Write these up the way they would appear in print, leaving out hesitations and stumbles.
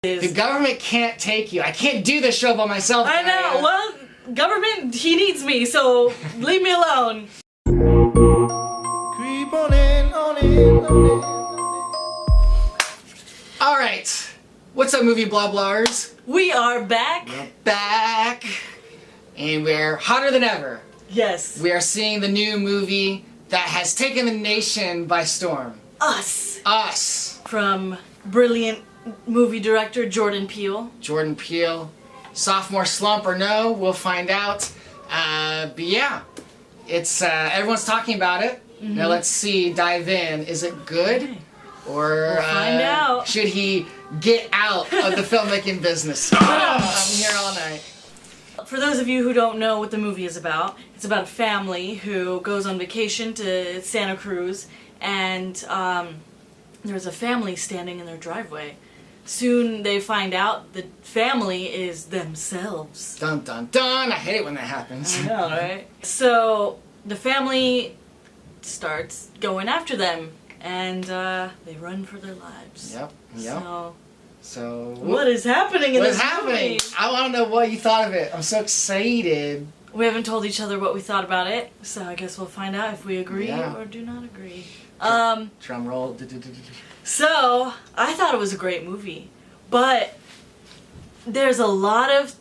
The government can't take you. I can't do this show by myself. I know. Well, government, he needs me, so leave me alone. Creep on in, on in, on in. All right. What's up, movie blah blahers? We are back. We're back. And we're hotter than ever. Yes. We are seeing the new movie that has taken the nation by storm. Us. Us. From brilliant movie director Jordan Peele. Jordan Peele. Sophomore slump or no, we'll find out. But yeah, it's everyone's talking about it. Mm-hmm. Now let's see, dive in. Is it good? Okay. Or we'll find out. Should he get out of the filmmaking business? I'm here all night. For those of you who don't know what the movie is about, it's about a family who goes on vacation to Santa Cruz, and there's a family standing in their driveway. Soon they find out the family is themselves. Dun dun dun! I hate it when that happens. I know, right? So the family starts going after them, and they run for their lives. Yep. So what is happening in this movie? What is happening? I want to know what you thought of it. I'm so excited. We haven't told each other what we thought about it, so I guess we'll find out if we agree or do not agree. Drum roll. So, I thought it was a great movie, but there's a lot of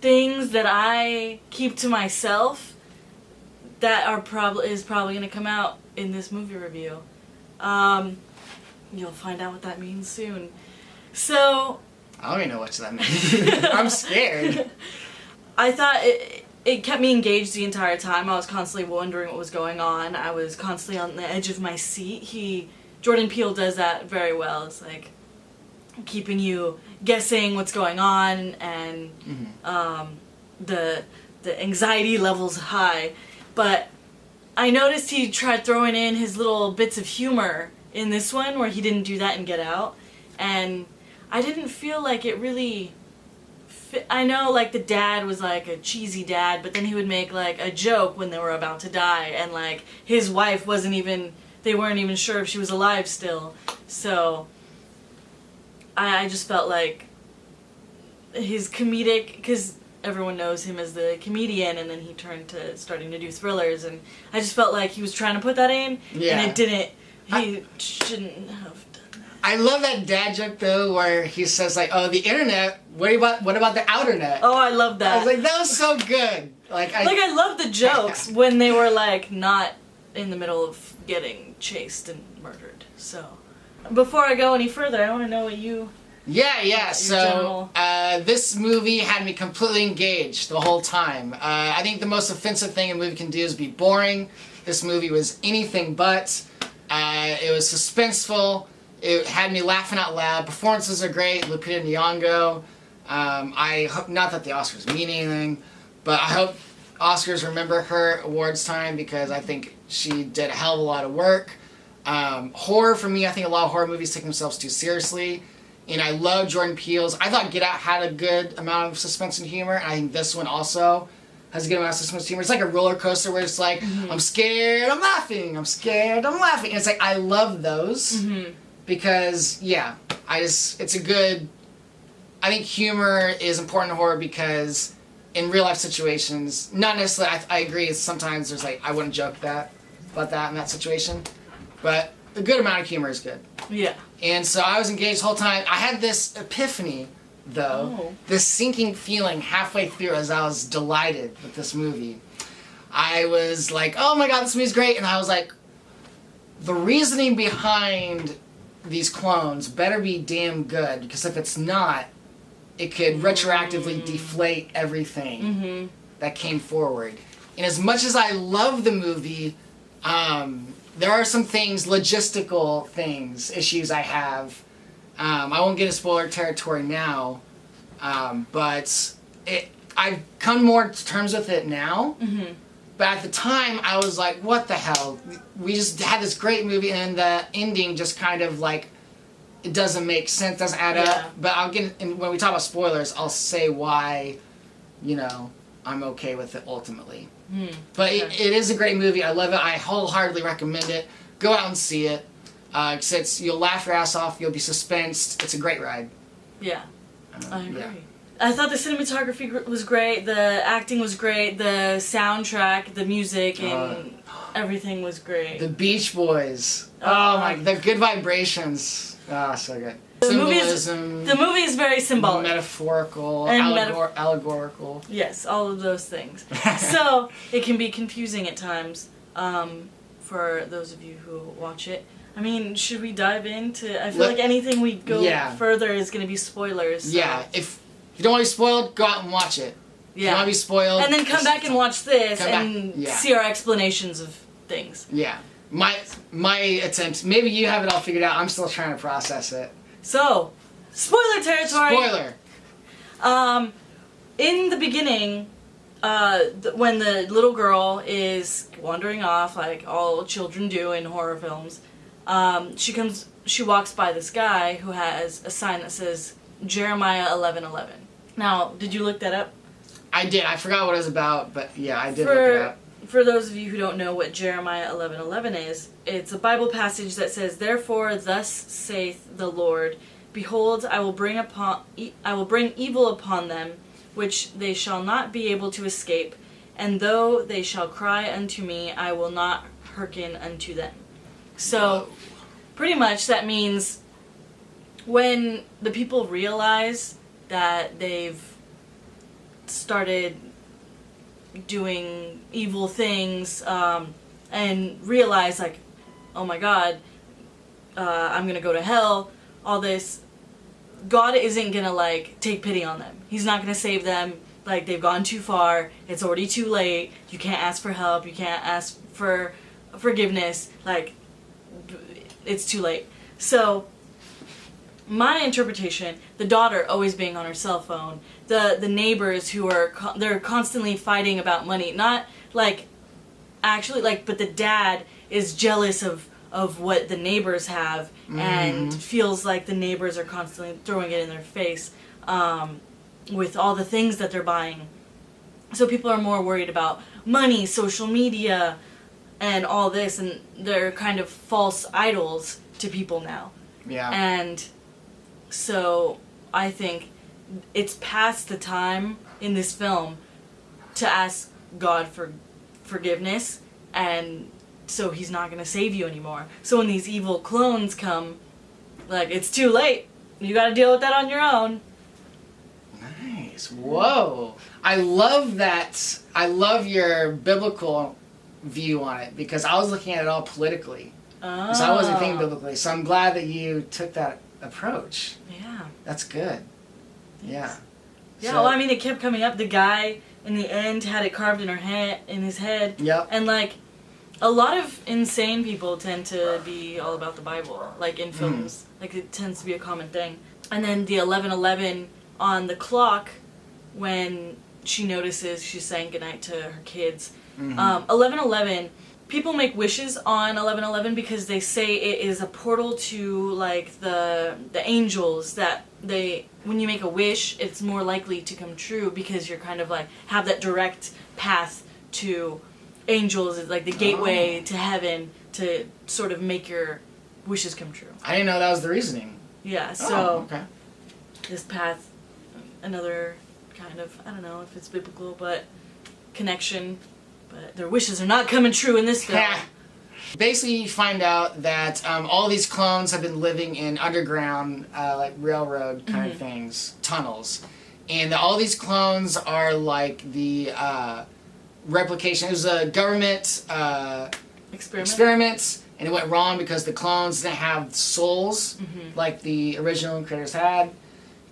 things that I keep to myself that are probably going to come out in this movie review. You'll find out what that means soon. So, I don't even know what that means. I'm scared. I thought it kept me engaged the entire time. I was constantly wondering what was going on. I was constantly on the edge of my seat. Jordan Peele does that very well. It's like keeping you guessing what's going on, and the anxiety level's high. But I noticed he tried throwing in his little bits of humor in this one, where he didn't do that in Get Out, and I didn't feel like it really fit. I know, like, the dad was like a cheesy dad, but then he would make like a joke when they were about to die, and like his wife they weren't even sure if she was alive still. So I just felt like his comedic, because everyone knows him as the comedian, and then he turned to starting to do thrillers, and I just felt like he was trying to put that in, and it didn't. He shouldn't have done that. I love that dad joke though, where he says like, "Oh, the internet. What about the outer net?" Oh, I love that. I was like, that was so good. I love the jokes when they were like not in the middle of getting chased and murdered. So, before I go any further, I want to know what you... Yeah, so this movie had me completely engaged the whole time. I think the most offensive thing a movie can do is be boring. This movie was anything but. It was suspenseful. It had me laughing out loud. Performances are great. Lupita Nyong'o. I hope, not that the Oscars mean anything, but I hope Oscars remember her awards time, because I think she did a hell of a lot of work. Horror, for me, I think a lot of horror movies take themselves too seriously. And I love Jordan Peele's. I thought Get Out had a good amount of suspense and humor, and I think this one also has a good amount of suspense and humor. It's like a roller coaster where it's like, I'm scared, I'm laughing, I'm scared, I'm laughing. And it's like, I love those because, yeah, it's a good... I think humor is important in horror because in real life situations, not necessarily, I agree, sometimes there's like, I wouldn't joke about that in that situation, but a good amount of humor is good. Yeah. And so I was engaged the whole time. I had this epiphany, though, this sinking feeling halfway through as I was delighted with this movie. I was like, oh my god, this movie's great, and I was like, the reasoning behind these clones better be damn good, because if it's not, it could retroactively deflate everything that came forward. And as much as I love the movie, there are some things, logistical things, issues I have. I won't get into spoiler territory now, but I've come more to terms with it now. But at the time, I was like, what the hell? We just had this great movie, and the ending just kind of like, it doesn't make sense, doesn't add up. But I'll get, and when we talk about spoilers, I'll say why, I'm okay with it ultimately. But it is a great movie. I love it. I wholeheartedly recommend it. Go out and see it. You'll laugh your ass off. You'll be suspensed. It's a great ride. Yeah, I agree. Yeah. I thought the cinematography was great, the acting was great, the soundtrack, the music, and everything was great. The Beach Boys. Oh my, the good vibrations. Ah, so good. The Symbolism. the movie is very symbolic. Metaphorical, And allegorical. Yes, all of those things. So it can be confusing at times for those of you who watch it. I mean, should we dive into? I feel like anything we go further is going to be spoilers. So. Yeah, if you don't want to be spoiled, go out and watch it. If you don't want to be spoiled, and then come back and watch this and Yeah. see our explanations of things. Yeah, my attempt. Maybe you have it all figured out. I'm still trying to process it. So, spoiler territory. Spoiler. In the beginning, when the little girl is wandering off, like all children do in horror films, she walks by this guy who has a sign that says Jeremiah 11:11. Now, did you look that up? I did. I forgot what it was about, but yeah, I did look it up. For those of you who don't know what Jeremiah 11:11 is, it's a Bible passage that says, "Therefore, thus saith the Lord, behold, I will bring evil upon them, which they shall not be able to escape, and though they shall cry unto me, I will not hearken unto them." So, pretty much that means when the people realize that they've started doing evil things and realize, like, oh my god, I'm gonna go to hell, all this, God isn't gonna, like, take pity on them. He's not gonna save them. Like, they've gone too far. It's already too late. You can't ask for help. You can't ask for forgiveness. Like, it's too late. So, my interpretation, the daughter always being on her cell phone, the neighbors who are, they're constantly fighting about money, not, like, actually, like, but the dad is jealous of what the neighbors have and feels like the neighbors are constantly throwing it in their face with all the things that they're buying. So people are more worried about money, social media, and all this, and they're kind of false idols to people now. Yeah. And so I think it's past the time in this film to ask God for forgiveness, and so he's not going to save you anymore. So when these evil clones come, like, it's too late. You got to deal with that on your own. Nice. Whoa. I love that. I love your biblical view on it, because I was looking at it all politically. Oh. So I wasn't thinking biblically. So I'm glad that you took that approach. Yeah. That's good. Yes. Yeah. Yeah, well, I mean, it kept coming up. The guy in the end had it carved in his head. Yep. And, like, a lot of insane people tend to be all about the Bible, like in films. Like, it tends to be a common thing. And then the 11:11 on the clock, when she notices she's saying goodnight to her kids. 11:11, people make wishes on 11:11 because they say it is a portal to, like, the angels, that when you make a wish, it's more likely to come true because you're kind of, like, have that direct path to angels, is like the gateway to heaven to sort of make your wishes come true. I didn't know that was the reasoning. Yeah, so okay. This path, another kind of, I don't know if it's biblical, but connection, but their wishes are not coming true in this film. Basically, you find out that all these clones have been living in underground, like railroad kind of things, tunnels. And all these clones are like the replication. It was a government experiment, and it went wrong because the clones didn't have souls like the original creators had.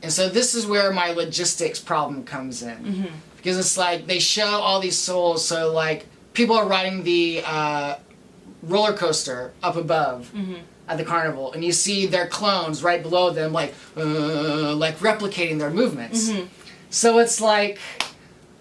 And so this is where my logistics problem comes in. Because it's like they show all these souls, so like people are riding the roller coaster up above at the carnival, and you see their clones right below them, like replicating their movements. So it's like,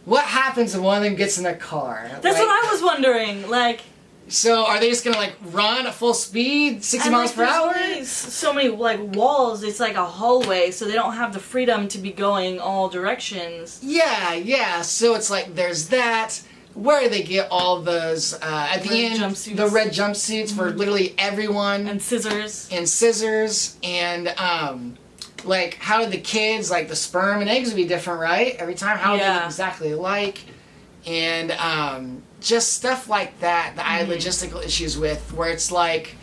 what happens when one of them gets in a car? That's what I was wondering. Like, so are they just gonna like run at full speed, 60 miles per hour? So many like walls. It's like a hallway, so they don't have the freedom to be going all directions. Yeah. So it's like there's that. Where do they get all those at the end? Jumpsuits. The red jumpsuits for literally everyone. And scissors. And like, how did the kids, like, the sperm and eggs would be different, right? Every time, how would they look exactly alike? And just stuff like that I had logistical issues with, where it's like,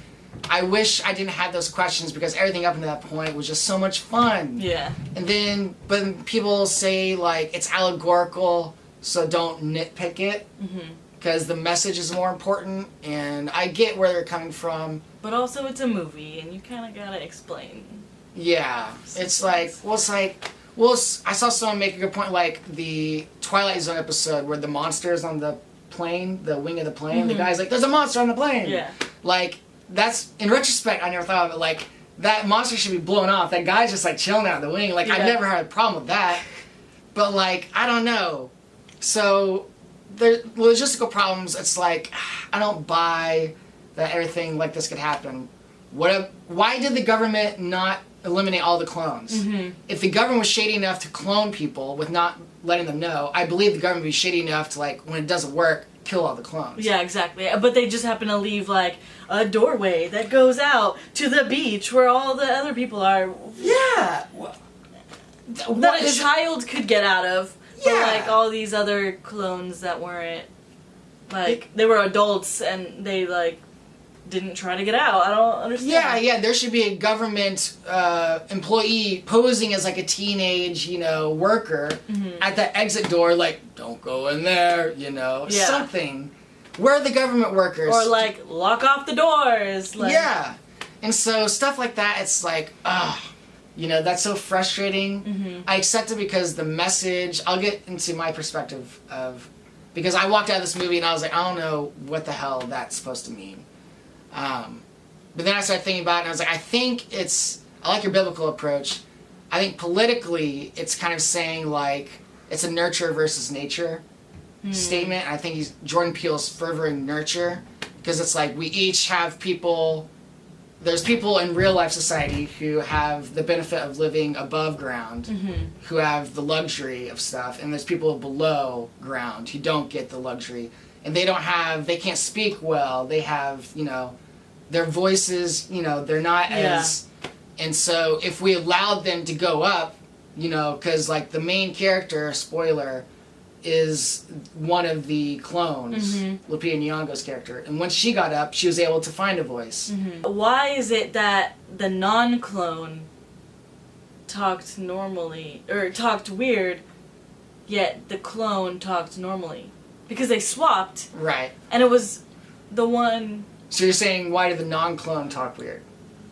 I wish I didn't have those questions, because everything up until that point was just so much fun. Yeah. And then, but people say, like, it's allegorical, so don't nitpick it, because the message is more important, and I get where they're coming from. But also, it's a movie, and you kind of gotta explain. Yeah. It's like, I saw someone make a good point, like the Twilight Zone episode where the monster's on the plane, the wing of the plane, the guy's like, there's a monster on the plane! Yeah. Like, that's, in retrospect, I never thought of it, like, that monster should be blown off. That guy's just, like, chilling out the wing. Like, I've never had a problem with that. But, like, I don't know. So, the logistical problems, it's like, I don't buy that everything like this could happen. Why did the government not eliminate all the clones? If the government was shady enough to clone people with not letting them know, I believe the government would be shady enough to, like, when it doesn't work, kill all the clones. Yeah, exactly. But they just happen to leave, like, a doorway that goes out to the beach where all the other people are. Yeah! That a child could get out of. Yeah. But, like, all these other clones that weren't, like, they were adults and they, like, didn't try to get out. I don't understand. Yeah, there should be a government employee posing as, like, a teenage, worker at the exit door, like, don't go in there, something. Where are the government workers? Or, like, lock off the doors. Like. Yeah. And so stuff like that, it's like, that's so frustrating. I accept it because the message, I'll get into my perspective of, because I walked out of this movie and I was like, I don't know what the hell that's supposed to mean. But then I started thinking about it and I was like, I like your biblical approach. I think politically it's kind of saying, like, it's a nurture versus nature statement. I think Jordan Peele's furthering nurture, because it's like we each have people, there's people in real life society who have the benefit of living above ground, who have the luxury of stuff, and there's people below ground who don't get the luxury. And they can't speak well, they have, their voices, they're not as, and so if we allowed them to go up, because, like, the main character, spoiler, is one of the clones, Lupita Nyong'o's character, and once she got up, she was able to find a voice. Why is it that the non-clone talked normally, or talked weird, yet the clone talked normally? Because they swapped. Right. And it was the one... So you're saying, why did the non-clone talk weird,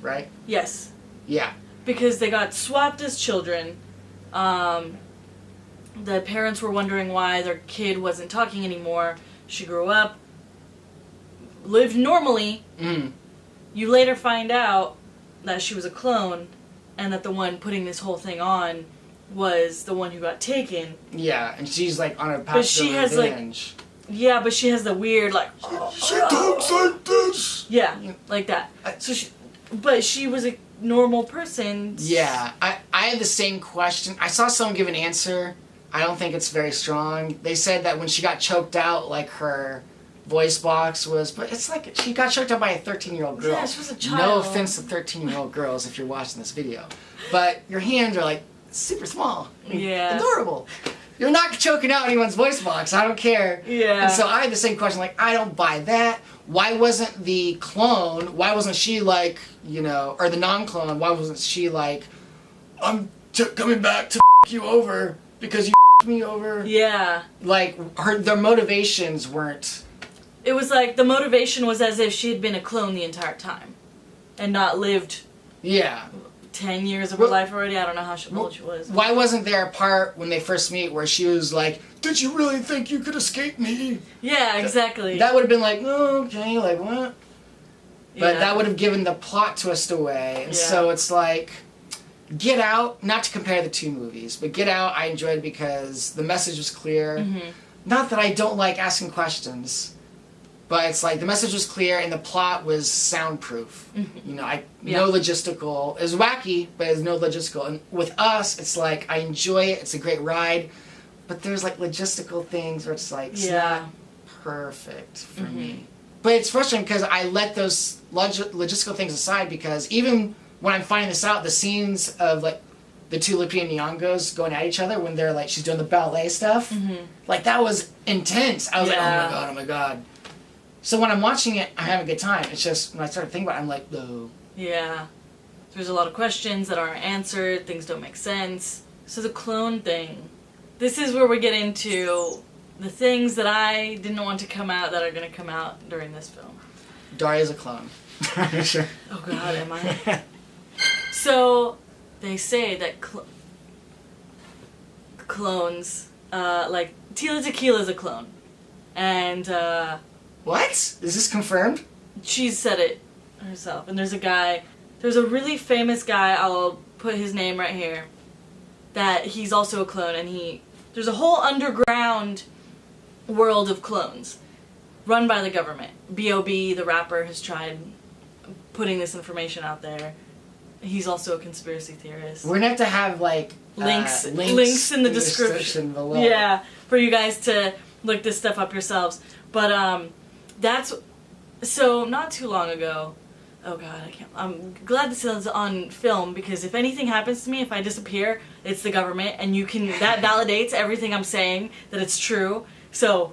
right? Yes. Yeah. Because they got swapped as children. The parents were wondering why their kid wasn't talking anymore. She grew up, lived normally. You later find out that she was a clone, and that the one putting this whole thing on was the one who got taken. Yeah, and she's, like, on a path to revenge. Yeah, but she has the weird, like... She talks like this! Yeah, like that. But she was a normal person. Yeah, I had the same question. I saw someone give an answer. I don't think it's very strong. They said that when she got choked out, like, her voice box was... But it's like, she got choked out by a 13-year-old girl. Yeah, she was a child. No offense to 13-year-old girls if you're watching this video. But your hands are, like, super small. Yeah. Adorable. You're not choking out anyone's voice box. I don't care. Yeah. And so I had the same question, like, I don't buy that. Why wasn't the clone, why wasn't she like, or the non-clone, why wasn't she like, I'm coming back to you over because you me over? Yeah. Like, their motivations weren't... It was like, the motivation was as if she had been a clone the entire time. And not lived... Yeah. 10 years of her life already. I don't know how old she was. Why wasn't there a part when they first meet where she was like, did you really think you could escape me? Yeah, exactly. That would have been like, oh, okay, like, what? But that would have given the plot twist away. And so it's like, Get Out, not to compare the two movies, but Get Out I enjoyed because the message was clear. Not that I don't like asking questions, but it's like the message was clear and the plot was soundproof. No logistical. It was wacky, but it was no logistical. And with Us, it's like I enjoy it. It's a great ride, but there's like logistical things where it's like it's not perfect for me. But it's frustrating because I let those logistical things aside because even when I'm finding this out, the scenes of like the two Lupita Nyong'os going at each other when they're like, she's doing the ballet stuff. Mm-hmm. Like, that was intense. I was like, oh my god. So when I'm watching it, I'm having a good time. It's just, when I start thinking about it, I'm like, no. Yeah. There's a lot of questions that aren't answered, things don't make sense. So the clone thing. This is where we get into the things that I didn't want to come out that are going to come out during this film. Daria's a clone. Sure. Oh god, am I? So, they say that clones, like, Tila Tequila's a clone. And, What? Is this confirmed? she said it herself. And there's a really famous guy, I'll put his name right here, that he's also a clone, and there's a whole underground world of clones run by the government. B.O.B., the rapper, has tried putting this information out there. He's also a conspiracy theorist. We're gonna have to have, like, links in the description below. Yeah, for you guys to look this stuff up yourselves. But that's so not too long ago. Oh god, I'm glad this is on film, because if anything happens to me, if I disappear, it's the government, and that validates everything I'm saying, that it's true. So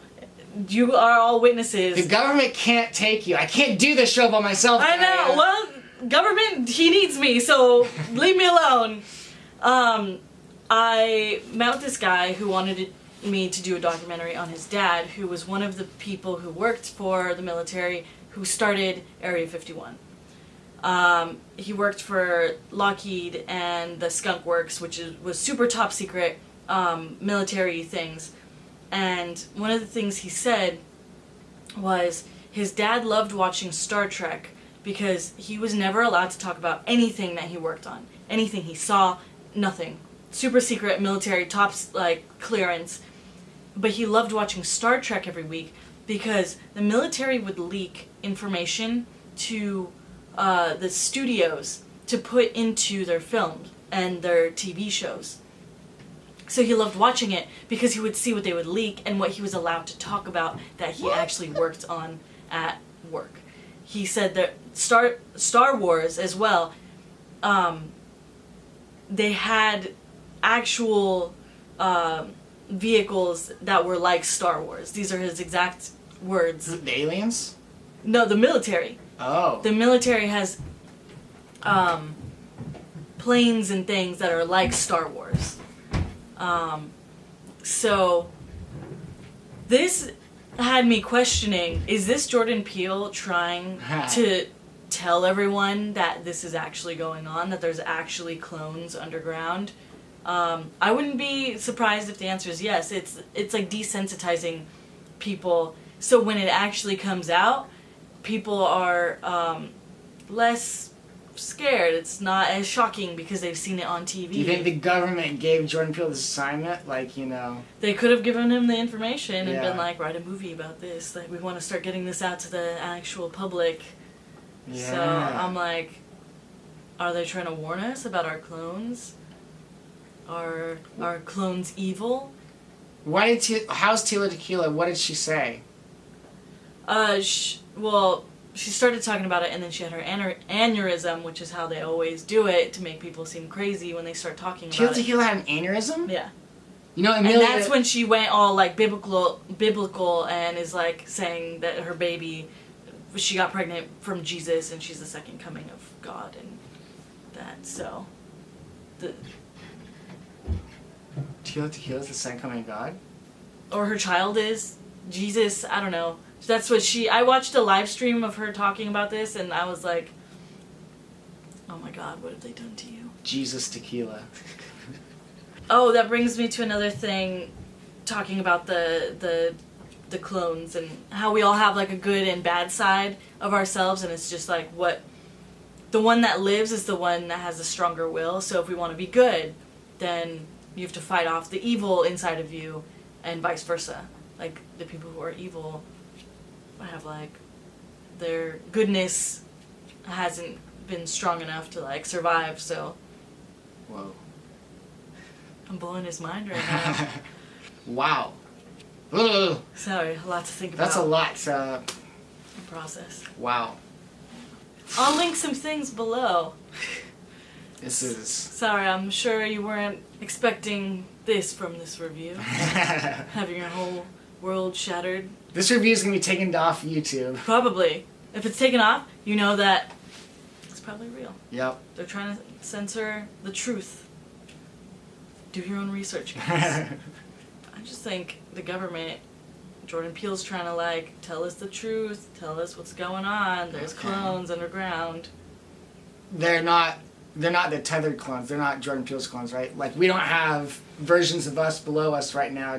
you are all witnesses. The government can't take you. I can't do this show by myself. I know. Well, government, he needs me, so leave me alone. I met with this guy who wanted me to do a documentary on his dad, who was one of the people who worked for the military, who started Area 51. He worked for Lockheed and the Skunk Works, which was super top secret military things. And one of the things he said was his dad loved watching Star Trek because he was never allowed to talk about anything that he worked on. Anything he saw, nothing. Super secret military, top clearance. But he loved watching Star Trek every week because the military would leak information to the studios to put into their films and their TV shows. So he loved watching it because he would see what they would leak and what he was allowed to talk about that he actually worked on at work. He said that Star Wars as well, they had actual vehicles that were like Star Wars. These are his exact words. The aliens? No, the military. Oh. The military has planes and things that are like Star Wars. So this had me questioning, is this Jordan Peele trying to tell everyone that this is actually going on, that there's actually clones underground? I wouldn't be surprised if the answer is yes. It's like desensitizing people, so when it actually comes out, people are less scared. It's not as shocking because they've seen it on TV. Do you think the government gave Jordan Peele this assignment? Like, They could have given him the information and been like, write a movie about this. Like, we want to start getting this out to the actual public. Yeah. So I'm like, are they trying to warn us about our clones? Are our clones evil? How's Tila Tequila? What did she say? She started talking about it, and then she had her aneurysm, which is how they always do it to make people seem crazy when they start talking about it. Tila Tequila had an aneurysm? Yeah. Amelia... And that's when she went all like biblical and is like saying that her baby, she got pregnant from Jesus and she's the second coming of God and that, so. Tila Tequila's the second coming of God? Or her child is. Jesus, I don't know. That's what I watched a live stream of her talking about this, and I was like, oh my god, what have they done to you? Jesus Tequila. Oh, that brings me to another thing, talking about the clones, and how we all have like a good and bad side of ourselves, and it's just like the one that lives is the one that has a stronger will, so if we want to be good, then you have to fight off the evil inside of you, and vice versa. Like, the people who are evil have like their goodness hasn't been strong enough to like survive, so whoa, I'm blowing his mind right now. Wow. Ugh. Sorry, a lot to think about. That's a lot to process. Wow. I'll link some things below. This is... Sorry, I'm sure you weren't expecting this from this review. Having your whole world shattered. This review is going to be taken off YouTube. Probably. If it's taken off, you know that it's probably real. Yep. They're trying to censor the truth. Do your own research, guys. I just think the government, Jordan Peele's trying to, like, tell us the truth, tell us what's going on. There's clones underground. They're not the tethered clones. They're not Jordan Peele's clones, right? Like, we don't have versions of us below us right now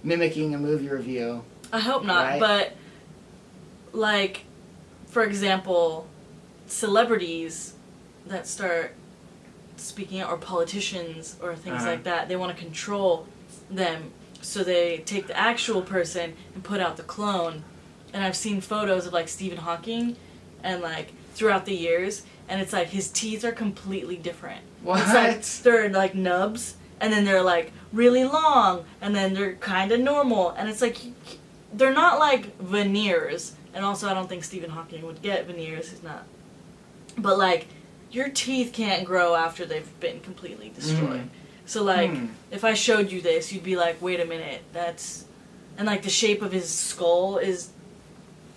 mimicking a movie review. I hope not, right? But, like, for example, celebrities that start speaking out, or politicians, or things like that, they want to control them, so they take the actual person and put out the clone. And I've seen photos of, like, Stephen Hawking, and, like, throughout the years, and it's like his teeth are completely different. What? It's like they're like nubs, and then they're like really long, and then they're kind of normal, and it's like they're not like veneers. And also, I don't think Stephen Hawking would get veneers. He's not. But like, your teeth can't grow after they've been completely destroyed. So like, if I showed you this, you'd be like, wait a minute, that's... And like the shape of his skull is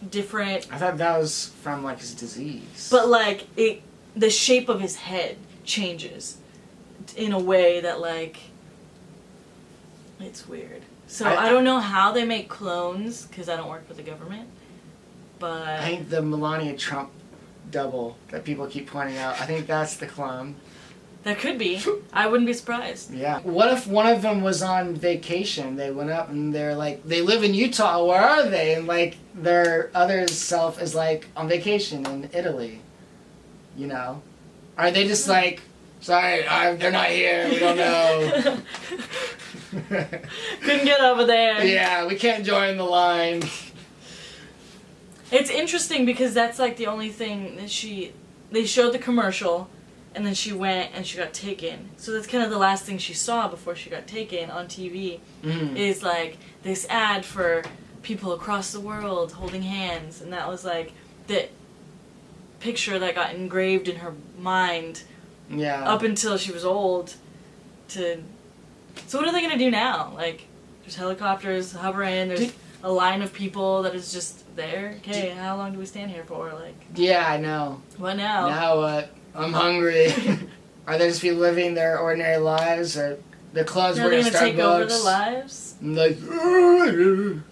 different. I thought that was from like his disease. But like, the shape of his head changes in a way that like, it's weird. So I don't know how they make clones, because I don't work for the government, but... I think the Melania Trump double that people keep pointing out, I think that's the clone. That could be. I wouldn't be surprised. Yeah. What if one of them was on vacation? They went up and they're like, they live in Utah, where are they? And like, their other self is like on vacation in Italy. You know? Are they just like, sorry, they're not here, we don't know. Couldn't get over there. Yeah, we can't join the line. It's interesting because that's like the only thing that they showed the commercial, and then she went and she got taken. So that's kind of the last thing she saw before she got taken on TV, is like this ad for people across the world holding hands, and that was like the picture that got engraved in her mind. Yeah. Up until she was old. So what are they gonna do now? Like, there's helicopters hovering. There's a line of people that is just there. Okay, how long do we stand here for? Like. Yeah, I know. What now? Now what? I'm hungry. Are they just be living their ordinary lives, or the clones Are work they at gonna Starbucks? take over their lives? And like,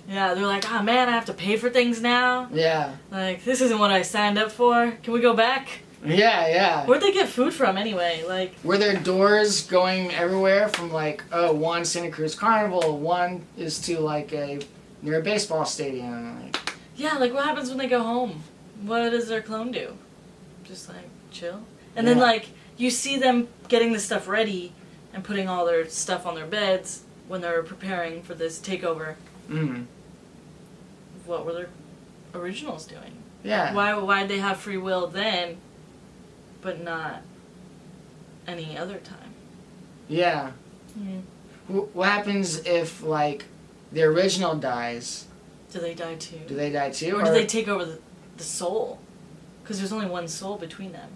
yeah, they're like, oh man, I have to pay for things now. Yeah. Like, this isn't what I signed up for. Can we go back? Yeah, yeah. Where'd they get food from anyway? Like, were there doors going everywhere from like, oh, one Santa Cruz Carnival, one is to like near a baseball stadium. Like, yeah, like what happens when they go home? What does their clone do? Just like chill? And then like you see them getting the stuff ready and putting all their stuff on their beds when they're preparing for this takeover. What were their originals doing? Yeah. Why'd they have free will then, but not any other time? Yeah. What happens if like the original dies? Do they die too? Do they die too? Or do they take over the soul? Because there's only one soul between them.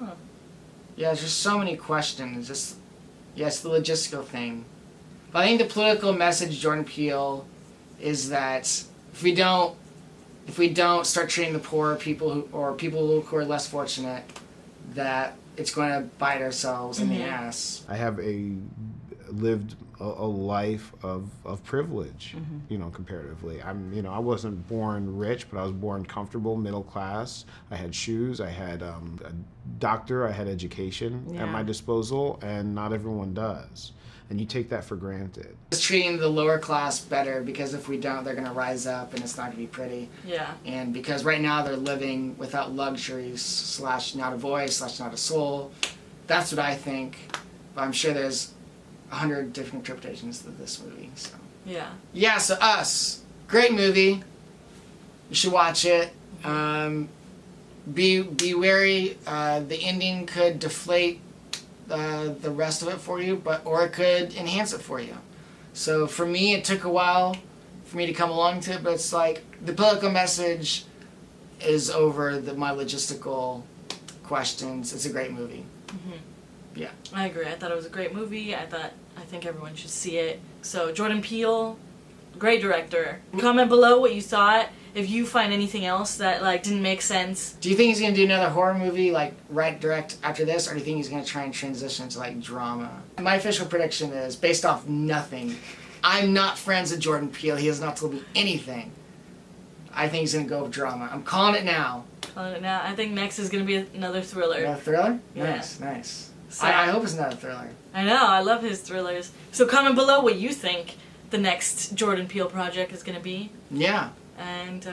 Huh. Yeah, there's just so many questions. Just, yes, the logistical thing. But I think the political message, Jordan Peele, is that if we don't start treating the poor people or people who are less fortunate, that it's going to bite ourselves in the ass. I have lived a life of privilege, you know, comparatively. I wasn't born rich, but I was born comfortable, middle class. I had shoes, I had a doctor, I had education at my disposal, and not everyone does. And you take that for granted. Just treating the lower class better, because if we don't, they're going to rise up and it's not going to be pretty. Yeah. And because right now they're living without luxuries, / not a voice, / not a soul. That's what I think. But I'm sure there's 100 different interpretations of this movie. So. Yeah. Yeah, so Us. Great movie. You should watch it. Be wary. The ending could deflate the rest of it for you, or it could enhance it for you. So for me, it took a while for me to come along to it, but it's like the political message is over my logistical questions. It's a great movie. Yeah. I agree. I thought it was a great movie. I think everyone should see it. So Jordan Peele, great director. Comment below what you thought. If you find anything else that like didn't make sense. Do you think he's gonna do another horror movie like right direct after this, or do you think he's gonna try and transition to like drama? My official prediction is based off nothing. I'm not friends with Jordan Peele. He has not told me anything. I think he's gonna go with drama. I'm calling it now. Calling it now. I think next is gonna be another thriller. Another thriller? Yeah. Nice. So, I hope it's not a thriller. I know. I love his thrillers. So comment below what you think the next Jordan Peele project is gonna be. Yeah. And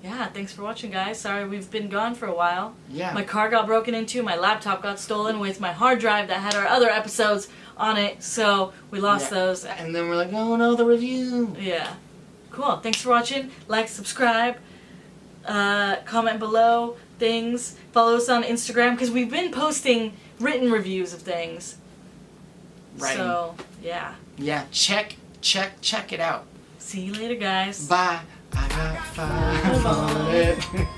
yeah, thanks for watching, guys. Sorry we've been gone for a while. Yeah. My car got broken into. My laptop got stolen with my hard drive that had our other episodes on it. So we lost those. And then we're like, oh no, the review. Yeah. Cool. Thanks for watching. Like, subscribe, comment below things. Follow us on Instagram because we've been posting written reviews of things. Right. So, yeah. Yeah, check it out. See you later, guys. Bye. I got 5 on it.